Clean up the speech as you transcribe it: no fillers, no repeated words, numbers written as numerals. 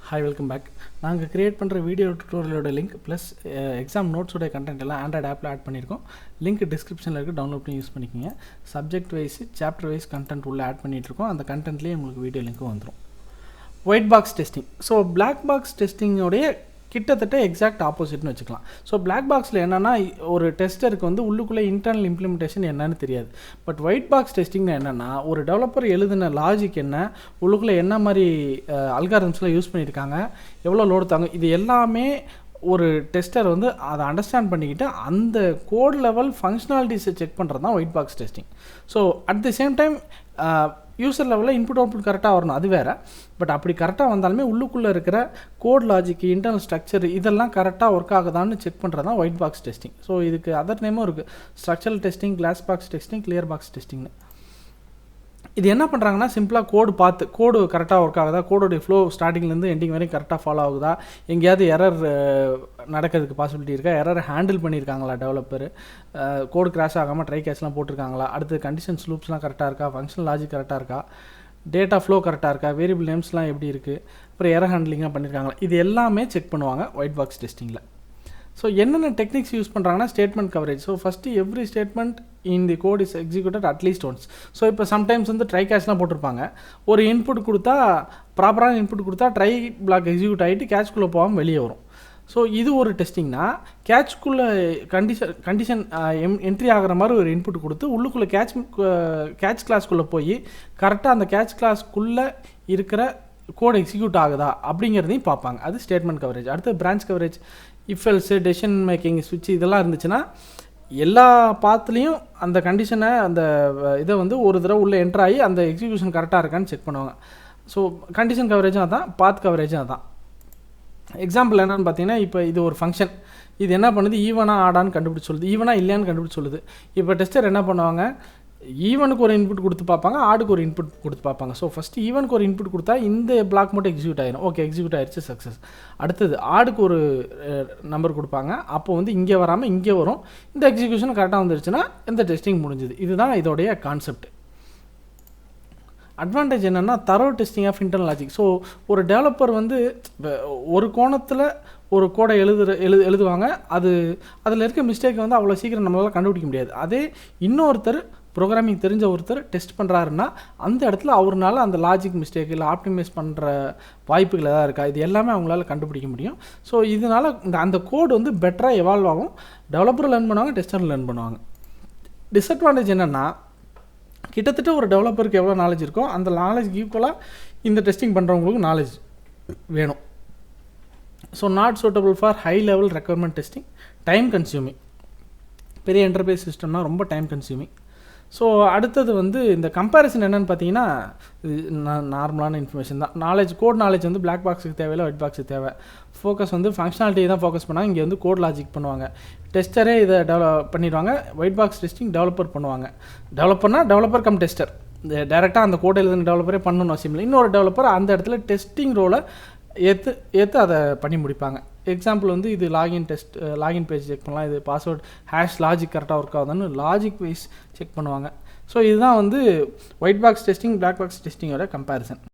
Hi, welcome back. நாங்கள் create பண்ணுற video டுட்டோரியலோட லிங்க் ப்ளஸ் எக்ஸாம் நோட்ஸோட கண்டென்ட் எல்லாம் ஆண்ட்ராய்டு ஆப்பில் ஆட் பண்ணியிருக்கோம். லிங்க் டிஸ்கிரிப்ஷனில் இருக்குது, டவுன்லோட் பண்ணி யூஸ் பண்ணிக்கோங்க. Subject wise chapter wise content உள்ளே ஆட் பண்ணிகிட்ருக்கோம். அந்த கண்டென்ட்லேயே உங்களுக்கு வீடியோ லிங்க்கும் வந்துடும். White box testing. So black box டெஸ்டிங்கோடைய கிட்டத்தட்ட எக்ஸாக்ட் ஆப்போசிட்னு வச்சுக்கலாம். ஸோ பிளாக் பாக்ஸில் என்னென்னா ஒரு டெஸ்டருக்கு வந்து உள்ளுக்குள்ளே இன்டர்னல் இம்ப்ளிமெண்டேஷன் என்னன்னு தெரியாது. பட் ஒயிட் பாக்ஸ் டெஸ்டிங்னா என்னென்னா ஒரு டெவலப்பர் எழுதின லாஜிக் என்ன, உள்ளுக்குள்ளே என்ன மாதிரி அல்காரிதம்ஸ்லாம் யூஸ் பண்ணியிருக்காங்க, எவ்வளோ லோடு தாங்க, இது எல்லாமே ஒரு டெஸ்டர் வந்து அதை அண்டர்ஸ்டாண்ட் பண்ணிக்கிட்டு அந்த கோட் லெவல் ஃபங்க்ஷனாலிட்டிஸை செக் பண்ணுறது தான் white box testing. So at the same time user லெவலில் இன்புட் அவுட்புட் கரெக்டாக வரணும், அது வேறு. பட் அப்படி கரெக்டாக வந்தாலுமே உள்ளுக்குள்ளே இருக்கிற கோட் லாஜிக், இன்டர்னல் ஸ்ட்ரக்சர் இதெல்லாம் கரெக்டாக ஒர்க் ஆகுதான்னு செக் பண்ணுறது தான் ஒயிட் பாக்ஸ் டெஸ்டிங். ஸோ இதுக்கு அதர் நேமும் இருக்குது, structural testing, glass box testing, clear box டெஸ்டிங்னு. இது என்ன பண்ணுறாங்கன்னா சிம்பிளாக கோடு கரெக்டாக ஒர்க் ஆகுதா, கோடோடைய ஃப்ளோ ஸ்டார்டிங்லேருந்து எண்டிங் வரைக்கும் கரெக்டாக ஃபாலோ ஆகுதா, எங்கேயாவது எரர் நடக்கிறதுக்கு பாசிபிலிட்டி இருக்கா, எரர் ஹேண்டில் பண்ணியிருக்காங்களா டெவலப்பர், கோடு கிராஷ் ஆகாமல் ட்ரை கேட்ச்லாம் போட்டிருக்காங்களா, அடுத்து கண்டிஷன்ஸ் லூப்ஸ்லாம் கரெக்டாக இருக்கா, ஃபங்க்ஷனல் லாஜிக் கரெக்டாக இருக்கா, டேட்டா ஃப்ளோ கரெக்டாக இருக்கா, வேரியபிள் நேம்ஸ்லாம் எப்படி இருக்குது, அப்புறம் எரர் ஹேண்ட்லிங்காக பண்ணியிருக்காங்களா, இது எல்லாமே செக் பண்ணுவாங்க ஒயிட் பாக்ஸ் டெஸ்டிங்கில். ஸோ என்னென்ன டெக்னிக்ஸ் யூஸ் பண்ணுறாங்கன்னா statement coverage. So first every statement in the code is executed at least once. So இப்போ சம்டைம்ஸ் வந்து ட்ரை கேட்ச்லாம் போட்டிருப்பாங்க, ஒரு இன்புட் கொடுத்தா ப்ராப்பரான இன்புட் கொடுத்தா ட்ரை பிளாக் எக்ஸிக்யூட் ஆகிட்டு கேட்ச்குள்ளே போகாமல் வெளியே வரும். ஸோ இது ஒரு டெஸ்டிங்னா கேட்ச்குள்ளே கண்டிஷன் என்ட்ரி ஆகிற மாதிரி ஒரு இன்புட் கொடுத்து உள்ளுக்குள்ளே கேட்ச் கிளாஸ்க்குள்ளே போய் கரெக்டாக அந்த கேட்ச் கிளாஸ்க்குள்ளே இருக்கிற கோட் எக்ஸிக்யூட் ஆகுதா அப்படிங்கிறதையும் பார்ப்பாங்க. அது ஸ்டேட்மெண்ட் கவரேஜ். அடுத்து branch coverage, if else, decision making, ஸ்விட்ச் இதெல்லாம் இருந்துச்சுன்னா எல்லா பாத்துலேயும் அந்த கண்டிஷனை அந்த இதை வந்து ஒரு தடவை உள்ளே என்ட்ரு ஆகி அந்த எக்ஸிக்யூஷன் கரெக்டாக இருக்கான்னு செக் பண்ணுவாங்க. ஸோ கண்டிஷன் கவரேஜும் அதான், பாத் கவரேஜும் அதான். எக்ஸாம்பிள் என்னென்னு பார்த்தீங்கன்னா இப்போ இது ஒரு ஃபங்க்ஷன், இது என்ன பண்ணுது, ஈவனாக ஆடான்னு கண்டுபிடிச்சி சொல்லுது, ஈவனாக இல்லையான்னு கண்டுபிடிச்சி சொல்லுது. இப்போ டெஸ்டர் என்ன பண்ணுவாங்க, ஈவனுக்கு ஒரு இன்புட் கொடுத்து பார்ப்பாங்க, ஆடுக்கு ஒரு இன்புட் கொடுத்து பார்ப்பாங்க. ஸோ ஃபஸ்ட்டு ஈவனுக்கு ஒரு இன்புட் கொடுத்தா இந்த பிளாக் மட்டும் எக்ஸிக்யூட் ஆகிடும், ஓகே எக்ஸிக்யூட் ஆகிடுச்சு, சக்ஸஸ். அடுத்தது ஆடுக்கு ஒரு நம்பர் கொடுப்பாங்க, அப்போ வந்து இங்கே வராமல் இங்கே வரும், இந்த எக்ஸிக்யூஷன் கரெக்டாக வந்துருச்சுன்னா இந்த டெஸ்டிங் முடிஞ்சுது. இதுதான் இதோடைய கான்செப்ட். அட்வான்டேஜ் என்னென்னா thorough testing of internal logic. So ஒரு டெவலப்பர் வந்து ஒரு கோணத்தில் ஒரு கோடை எழுதுவாங்க, அதில் இருக்க மிஸ்டேக்கை வந்து அவ்வளோ சீக்கிரம் நம்மளால் கண்டுபிடிக்க முடியாது. அதே இன்னொருத்தர் ப்ரோக்ராமிங் தெரிஞ்ச ஒருத்தர் டெஸ்ட் பண்ணுறாருன்னா அந்த இடத்துல அவரால் அந்த லாஜிக் மிஸ்டேக் இல்லை ஆப்டிமைஸ் பண்ணுற வாய்ப்புகள் எதாவது இருக்கா, இது எல்லாமே அவங்களால கண்டுபிடிக்க முடியும். ஸோ இதனால் அந்த கோடு வந்து பெட்டராக எவால்வ் ஆகும், டெவலப்பரும் லேர்ன் பண்ணுவாங்க, டெஸ்டரும் லேர்ன் பண்ணுவாங்க. டிஸ்அட்வான்டேஜ் என்னென்னா கிட்டத்தட்ட ஒரு டெவலப்பருக்கு எவ்வளோ நாலேஜ் இருக்கோ அந்த நாலேஜ் ஈக்குவலாக இந்த டெஸ்டிங் பண்ணுறவங்களுக்கு நாலேஜ் வேணும். So not suitable for high level requirement testing, time consuming. பெரிய என்டர்பிரைஸ் சிஸ்டம்னா ரொம்ப டைம் கன்சியூமிங். ஸோ அடுத்தது வந்து இந்த கம்பேரிசன் என்னென்னு பார்த்தீங்கன்னா நார்மலான இன்ஃபர்மேஷன் தான். கோட் நாலேஜ் வந்து பிளாக் பாக்ஸுக்கு தேவையில்லை, ஒயிட் பாக்ஸுக்கு தேவை. ஃபோக்கஸ் வந்து ஃபங்க்ஷனாலிட்டியை தான் ஃபோக்கஸ் பண்ணாங்க, இங்கே வந்து கோட் லாஜிக் பண்ணுவாங்க. டெஸ்டரே இதை பண்ணிடுவாங்க, ஒயிட் பாக்ஸ் டெஸ்டிங் டெவலப்பர் பண்ணுவாங்க. டெவலப்பர் கம் டெஸ்டர், டேரெக்டாக அந்த கோட் எழுதுன டெவலப்பரே பண்ணணும் அவசியம் இல்லை. இன்னொரு டெவலப்பர் அந்த இடத்துல டெஸ்டிங் ரோலை ஏற்று அதை பண்ணி முடிப்பாங்க. எக்ஸாம்பிள் வந்து இது லாகின் பேஜ் செக் பண்ணலாம், இது பாஸ்வேர்ட் ஹேஷ் லாஜிக் கரெக்டாக ஒர்க் ஆகுதுன்னு லாஜிக் வைஸ் செக் பண்ணுவாங்க. ஸோ இதுதான் வந்து white box testing, black box டெஸ்டிங்கோட கம்பேரிசன்.